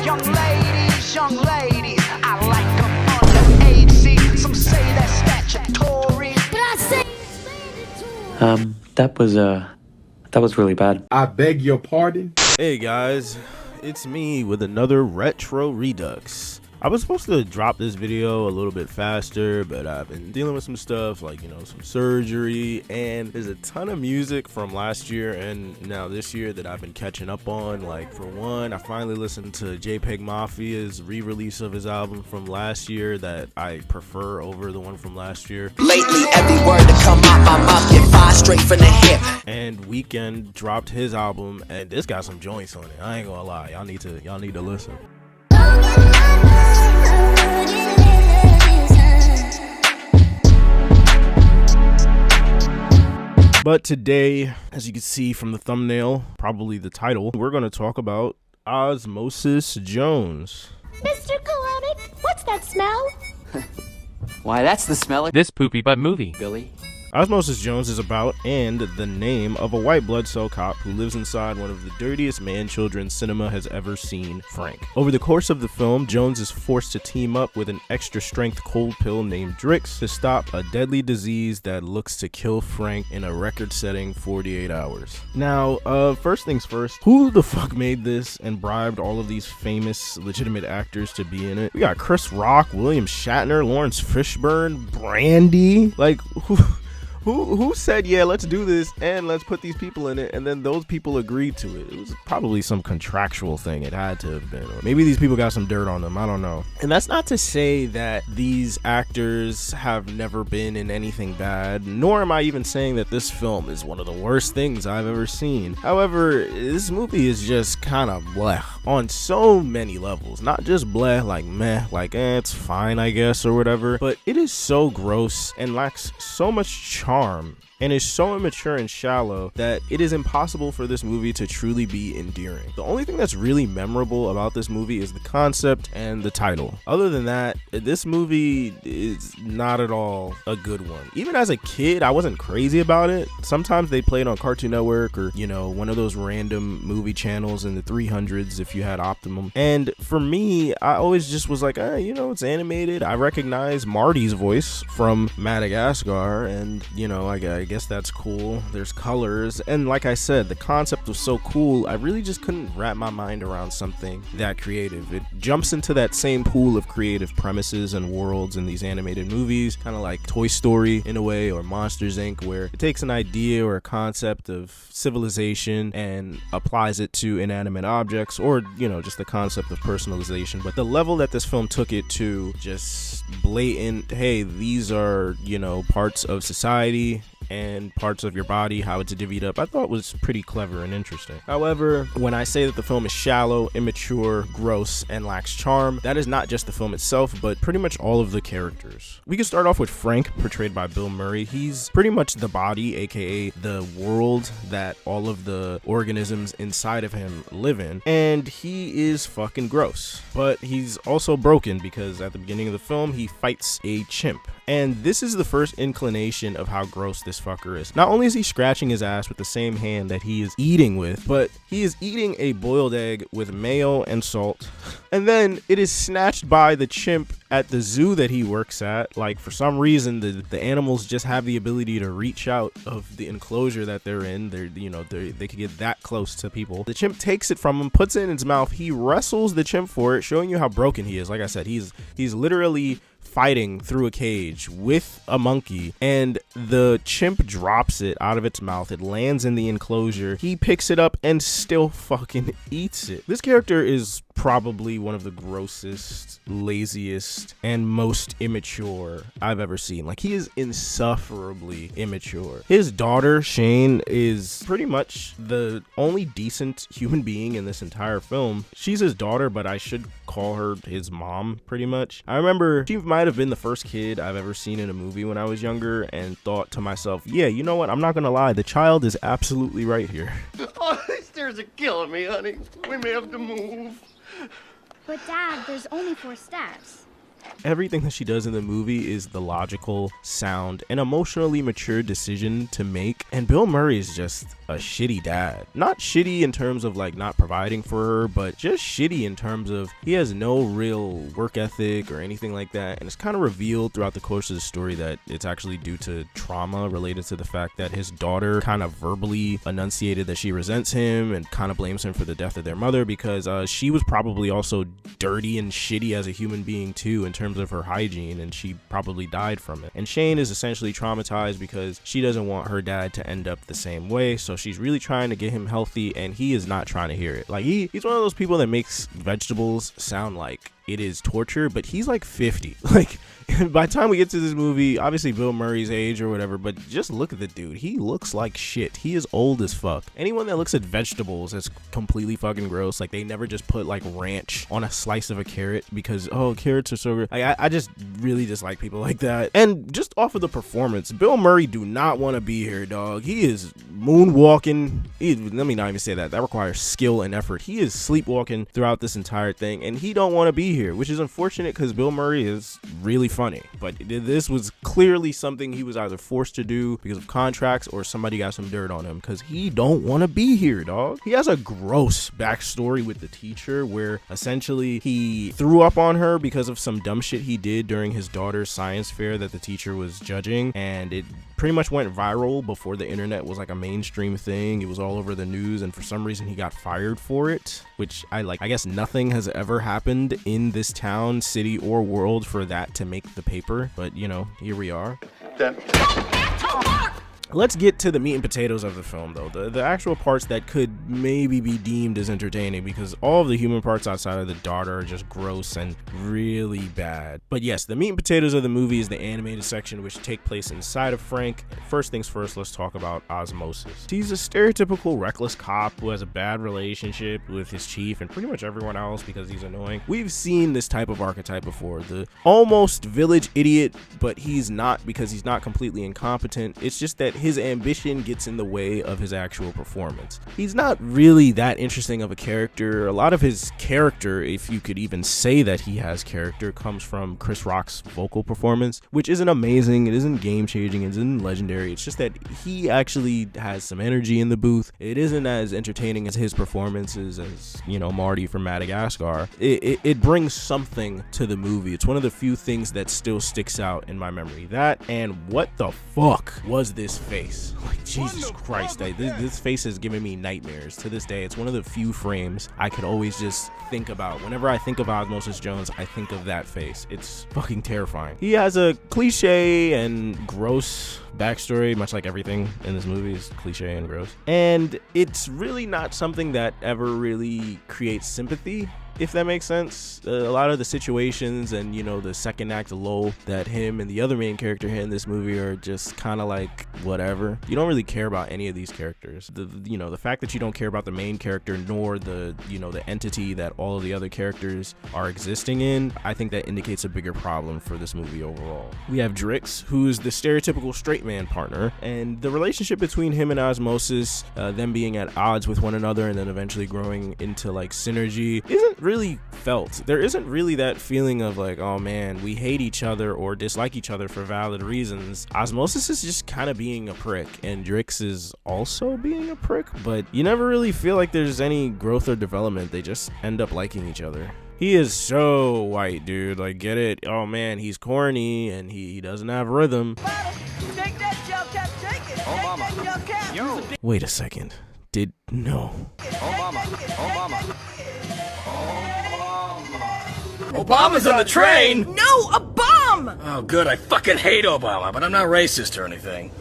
Young ladies, I like them underage. See, some say they're statutory, but I say it's mandatory. That was really bad. I beg your pardon? Hey guys, it's me with another Retro Redux. I was supposed to drop this video a little bit faster, but I've been dealing with some stuff like, some surgery, and there's a ton of music from last year and now this year that I've been catching up on. Like, for one, I finally listened to JPEG Mafia's re-release of his album from last year that I prefer over the one from last year. Lately, every word that come out my mouth get fired straight from the hip. And Weeknd dropped his album, and this got some joints on it. I ain't gonna lie, y'all need to listen. But today, as you can see from the thumbnail, probably the title, we're going to talk about Osmosis Jones. Mr. Colonic, what's that smell? Why, that's the smell of this poopy butt movie, Billy. Osmosis Jones is about and the name of a white blood cell cop who lives inside one of the dirtiest man-children cinema has ever seen, Frank. Over the course of the film, Jones is forced to team up with an extra-strength cold pill named Drix to stop a deadly disease that looks to kill Frank in a record-setting 48 hours. Now, first things first, who the fuck made this and bribed all of these famous, legitimate actors to be in it? We got Chris Rock, William Shatner, Lawrence Fishburne, Brandy, like, Who said, yeah, let's do this and let's put these people in it, and then those people agreed to it? It was probably some contractual thing. It had to have been. Or maybe these people got some dirt on them. I don't know. And that's not to say that these actors have never been in anything bad, nor am I even saying that this film is one of the worst things I've ever seen. However, this movie is just kind of bleh on so many levels. Not just bleh, like meh, like it's fine, I guess, or whatever, but it is so gross and lacks so much charm and is so immature and shallow that it is impossible for this movie to truly be endearing. The only thing that's really memorable about this movie is the concept and the title. Other than that, this movie is not at all a good one. Even as a kid, I wasn't crazy about it. Sometimes they played on Cartoon Network or, one of those random movie channels in the 300s if you had Optimum. And for me, I always just was like, it's animated. I recognize Marty's voice from Madagascar, and, I guess that's cool. There's colors, and like I said, the concept was so cool, I really just couldn't wrap my mind around something that creative. It jumps into that same pool of creative premises and worlds in these animated movies, kind of like Toy Story in a way, or Monsters Inc., where it takes an idea or a concept of civilization and applies it to inanimate objects, or just the concept of personalization. But the level that this film took it to, just blatant, hey, these are parts of society and parts of your body, how it's divvied up, I thought was pretty clever and interesting. However, when I say that the film is shallow, immature, gross, and lacks charm, that is not just the film itself, but pretty much all of the characters. We can start off with Frank, portrayed by Bill Murray. He's pretty much the body, aka the world that all of the organisms inside of him live in, and he is fucking gross. But he's also broken because at the beginning of the film, he fights a chimp. And this is the first inclination of how gross this fucker is. Not only is he scratching his ass with the same hand that he is eating with, but he is eating a boiled egg with mayo and salt. And then it is snatched by the chimp at the zoo that he works at. Like, for some reason, the animals just have the ability to reach out of the enclosure that they're in. They could get that close to people. The chimp takes it from him, puts it in his mouth. He wrestles the chimp for it, showing you how broken he is. Like I said, he's literally fighting through a cage with a monkey, and the chimp drops it out of its mouth. It lands in the enclosure. He picks it up and still fucking eats it. This character is probably one of the grossest, laziest, and most immature I've ever seen. Like, he is insufferably immature. His daughter, Shane, is pretty much the only decent human being in this entire film. She's his daughter, but I should call her his mom, pretty much. I remember she might have been the first kid I've ever seen in a movie when I was younger, and thought to myself, yeah, you know what? I'm not gonna lie. The child is absolutely right here. Oh, these stairs are killing me, honey. We may have to move. But Dad, there's only 4 steps. Everything that she does in the movie is the logical, sound, and emotionally mature decision to make. And Bill Murray is just a shitty dad. Not shitty in terms of like not providing for her, but just shitty in terms of he has no real work ethic or anything like that. And it's kind of revealed throughout the course of the story that it's actually due to trauma related to the fact that his daughter kind of verbally enunciated that she resents him and kind of blames him for the death of their mother, because she was probably also dirty and shitty as a human being too in terms of her hygiene, and she probably died from it. And Shane is essentially traumatized because she doesn't want her dad to end up the same way, so she's really trying to get him healthy, and he is not trying to hear it. Like he's one of those people that makes vegetables sound like it is torture, but he's like 50. Like by the time we get to this movie, obviously Bill Murray's age or whatever, but just look at the dude. He looks like shit. He is old as fuck. Anyone that looks at vegetables as completely fucking gross, like they never just put like ranch on a slice of a carrot because, oh, carrots are so good. I just really dislike people like that. And just off of the performance, Bill Murray do not want to be here, dog. He is moonwalking. Let me not even say that. That requires skill and effort. He is sleepwalking throughout this entire thing, and he don't want to be here, which is unfortunate because Bill Murray is really funny. But this was clearly something he was either forced to do because of contracts or somebody got some dirt on him, because he don't want to be here, dog. He has a gross backstory with the teacher where essentially he threw up on her because of some dumb shit he did during his daughter's science fair that the teacher was judging, and it pretty much went viral before the internet was like a mainstream thing. It was all over the news, and for some reason he got fired for it, which I guess nothing has ever happened in this town, city, or world for that to make the paper, but you know, here we are. Let's get to the meat and potatoes of the film, though. The actual parts that could maybe be deemed as entertaining, because all of the human parts outside of the daughter are just gross and really bad. But yes, the meat and potatoes of the movie is the animated section, which take place inside of Frank. First things first, let's talk about Osmosis. He's a stereotypical reckless cop who has a bad relationship with his chief and pretty much everyone else because he's annoying. We've seen this type of archetype before. The almost village idiot, but he's not, because he's not completely incompetent. It's just that his ambition gets in the way of his actual performance. He's not really that interesting of a character. A lot of his character, if you could even say that he has character, comes from Chris Rock's vocal performance, which isn't amazing, it isn't game-changing, it isn't legendary. It's just that he actually has some energy in the booth. It isn't as entertaining as his performances as, you know, Marty from Madagascar. It brings something to the movie. It's one of the few things that still sticks out in my memory. That, and what the fuck was this face? Like, Jesus Christ, this face has given me nightmares to this day. It's one of the few frames I could always just think about. Whenever I think of Osmosis Jones, I think of that face. It's fucking terrifying. He has a cliche and gross backstory, much like everything in this movie is cliche and gross. And it's really not something that ever really creates sympathy, if that makes sense. A lot of the situations and, you know, the second act lull that him and the other main character hit in this movie are just kind of like whatever. You don't really care about any of these characters. The fact that you don't care about the main character nor the entity that all of the other characters are existing in, I think that indicates a bigger problem for this movie overall. We have Drix, who's the stereotypical straight man partner, and the relationship between him and Osmosis, them being at odds with one another and then eventually growing into like synergy, isn't really felt. There isn't really that feeling of like, oh man, we hate each other or dislike each other for valid reasons. Osmosis is just kind of being a prick, and Drix is also being a prick, but you never really feel like there's any growth or development. They just end up liking each other. He is so white, dude. Like, get it? Oh man, he's corny and he doesn't have rhythm. Wait a second. No. Obama's on the train! No, a bomb! Oh, good. I fucking hate Obama, but I'm not racist or anything.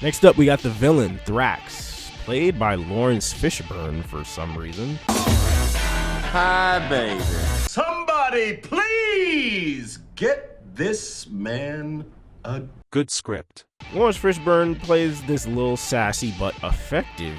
Next up, we got the villain, Thrax, played by Lawrence Fishburne for some reason. Hi, baby. Somebody please get this man a good script. Lawrence Fishburne plays this little sassy but effective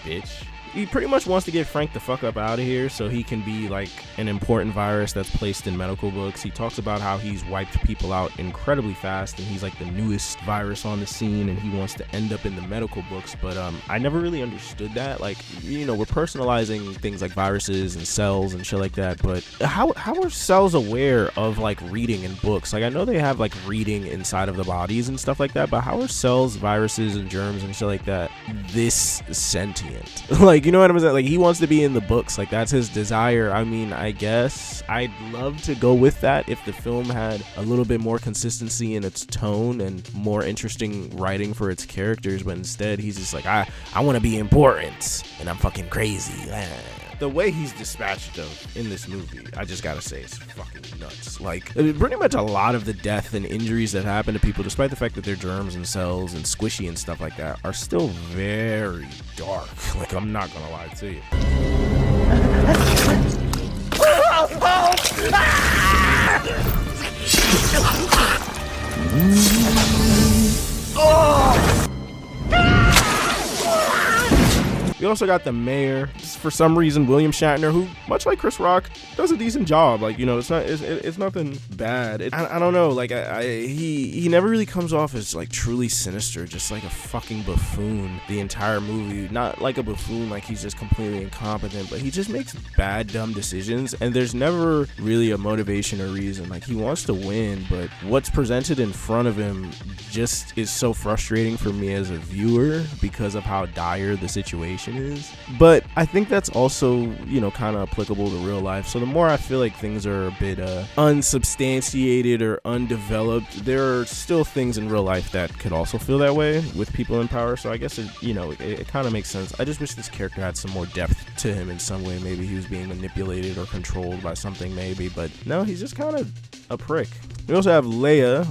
bitch. He pretty much wants to get Frank the fuck up out of here so he can be like an important virus that's placed in medical books. He talks about how he's wiped people out incredibly fast and he's like the newest virus on the scene and he wants to end up in the medical books. But I never really understood that. Like, you know, we're personalizing things like viruses and cells and shit like that, but how are cells aware of like reading in books? Like, I know they have like reading inside of the bodies and stuff like that, but how are cells, viruses, and germs and shit like that this sentient? Like, you know what I'm saying? Like, he wants to be in the books. Like, that's his desire. I mean, I guess I'd love to go with that if the film had a little bit more consistency in its tone and more interesting writing for its characters, but instead he's just like, I want to be important and I'm fucking crazy. The way he's dispatched of in this movie, I just gotta say, it's fucking nuts. Like, pretty much a lot of the death and injuries that happen to people, despite the fact that they're germs and cells and squishy and stuff like that, are still very dark. Like, I'm not gonna lie to you. We also got the mayor. For some reason, William Shatner, who, much like Chris Rock, does a decent job. Like, you know, it's nothing bad. I don't know. Like, he never really comes off as like truly sinister, just like a fucking buffoon the entire movie. Not like a buffoon, like he's just completely incompetent, but he just makes bad, dumb decisions, and there's never really a motivation or reason. Like, he wants to win, but what's presented in front of him just is so frustrating for me as a viewer because of how dire the situation is. But I think that's also, you know, kind of applicable to real life. So the more I feel like things are a bit unsubstantiated or undeveloped, there are still things in real life that could also feel that way with people in power. So I guess it kind of makes sense. I just wish this character had some more depth to him in some way. Maybe he was being manipulated or controlled by something, maybe, but no, he's just kind of a prick. We also have Leah,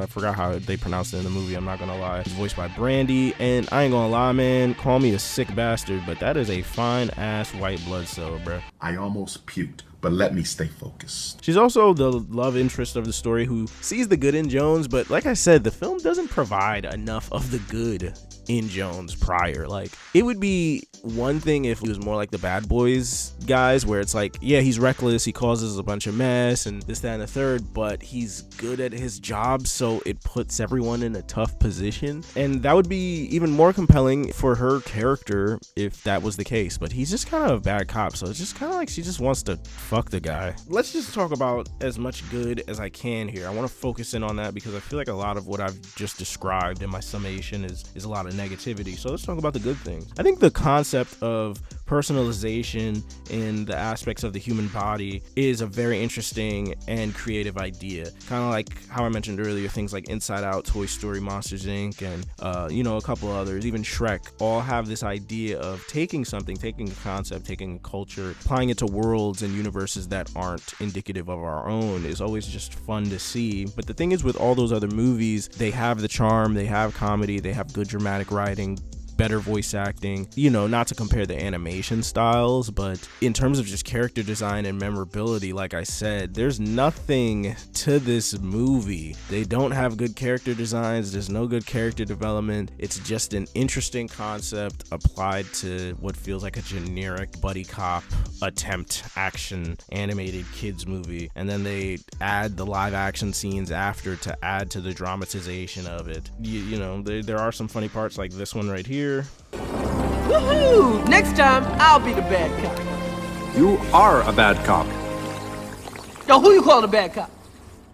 I forgot how they pronounced it in the movie, I'm not gonna lie. It's voiced by Brandy, and I ain't gonna lie, man, call me a sick bastard, but that is a fine ass white blood cell, bruh. I almost puked, but let me stay focused. She's also the love interest of the story who sees the good in Jones, but like I said, the film doesn't provide enough of the good in Jones prior. Like, it would be one thing if he was more like the Bad Boys guys, where it's like, yeah, he's reckless, he causes a bunch of mess and this, that, and the third, but he's good at his job, so it puts everyone in a tough position. And that would be even more compelling for her character if that was the case, but he's just kind of a bad cop, so it's just kind of like she just wants to fuck the guy. Let's just talk about as much good as I can here. I want to focus in on that because I feel like a lot of what I've just described in my summation is a lot of negativity. So let's talk about the good things. I think the concept of personalization in the aspects of the human body is a very interesting and creative idea. Kind of like how I mentioned earlier, things like Inside Out, Toy Story, Monsters Inc., and a couple others, even Shrek, all have this idea of taking something, taking a concept, taking a culture, applying it to worlds and universes that aren't indicative of our own. Is always just fun to see. But the thing is, with all those other movies, they have the charm, they have comedy, they have good dramatic writing, better voice acting, not to compare the animation styles, but in terms of just character design and memorability, like I said, there's nothing to this movie. They don't have good character designs, there's no good character development. It's just an interesting concept applied to what feels like a generic buddy cop attempt action animated kids movie, and then they add the live action scenes after to add to the dramatization of it. There are some funny parts like this one right here. Woohoo! Next time, I'll be the bad cop. You are a bad cop. Yo, who you calling a bad cop?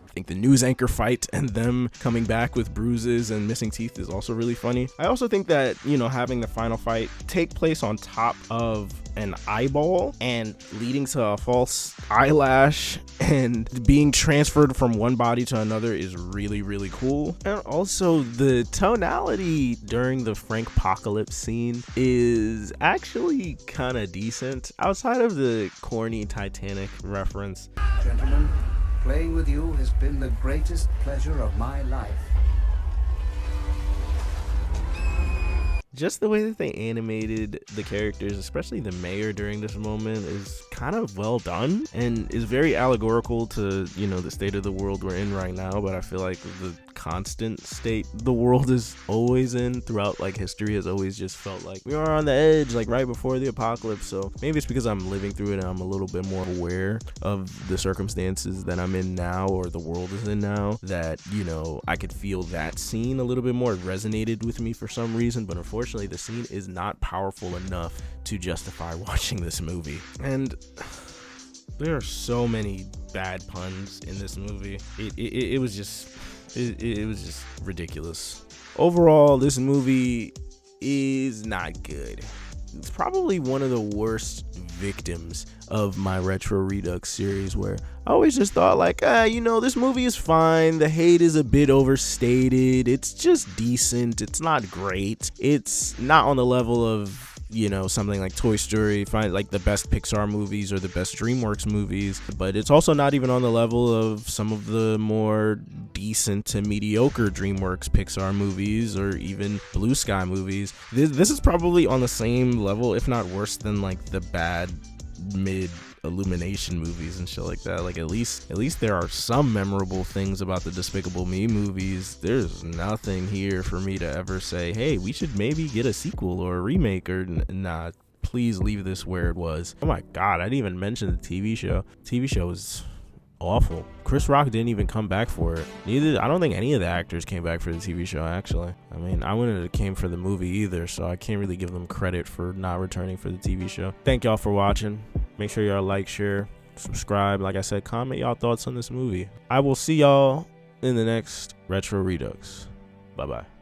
I think the news anchor fight and them coming back with bruises and missing teeth is also really funny. I also think that, having the final fight take place on top of an eyeball and leading to a false eyelash and being transferred from one body to another is really, really cool. And also the tonality during the Frank-pocalypse scene is actually kind of decent outside of the corny Titanic reference. Gentlemen, playing with you has been the greatest pleasure of my life. Just the way that they animated the characters, especially the mayor during this moment, is kind of well done and is very allegorical to, the state of the world we're in right now. But I feel like the constant state the world is always in throughout like history has always just felt like we are on the edge, like right before the apocalypse. So maybe it's because I'm living through it and I'm a little bit more aware of the circumstances that I'm in now, or the world is in now, that, you know, I could feel that scene a little bit more. It resonated with me for some reason, but unfortunately the scene is not powerful enough to justify watching this movie. And there are so many bad puns in this movie. It was just ridiculous. Overall, this movie is not good. It's probably one of the worst victims of my Retro Redux series, where I always just thought like, you know, this movie is fine. The hate is a bit overstated. It's just decent. It's not great. It's not on the level of, you know, something like Toy Story, find like the best Pixar movies or the best DreamWorks movies, but it's also not even on the level of some of the more decent to mediocre DreamWorks Pixar movies, or even Blue Sky movies. This is probably on the same level, if not worse, than like the bad mid Illumination movies and shit like that. Like at least there are some memorable things about the Despicable Me movies. There's nothing here for me to ever say, hey, we should maybe get a sequel or a remake, or nah, please leave this where it was. Oh my god, I didn't even mention the TV show. TV show was awful. Chris Rock didn't even come back for it. I don't think any of the actors came back for the TV show, actually. I mean, I wouldn't have came for the movie either, so I can't really give them credit for not returning for the TV show. Thank y'all for watching. Make sure y'all like, share, subscribe. Like I said, comment y'all thoughts on this movie. I will see y'all in the next Retro Redux. Bye-bye.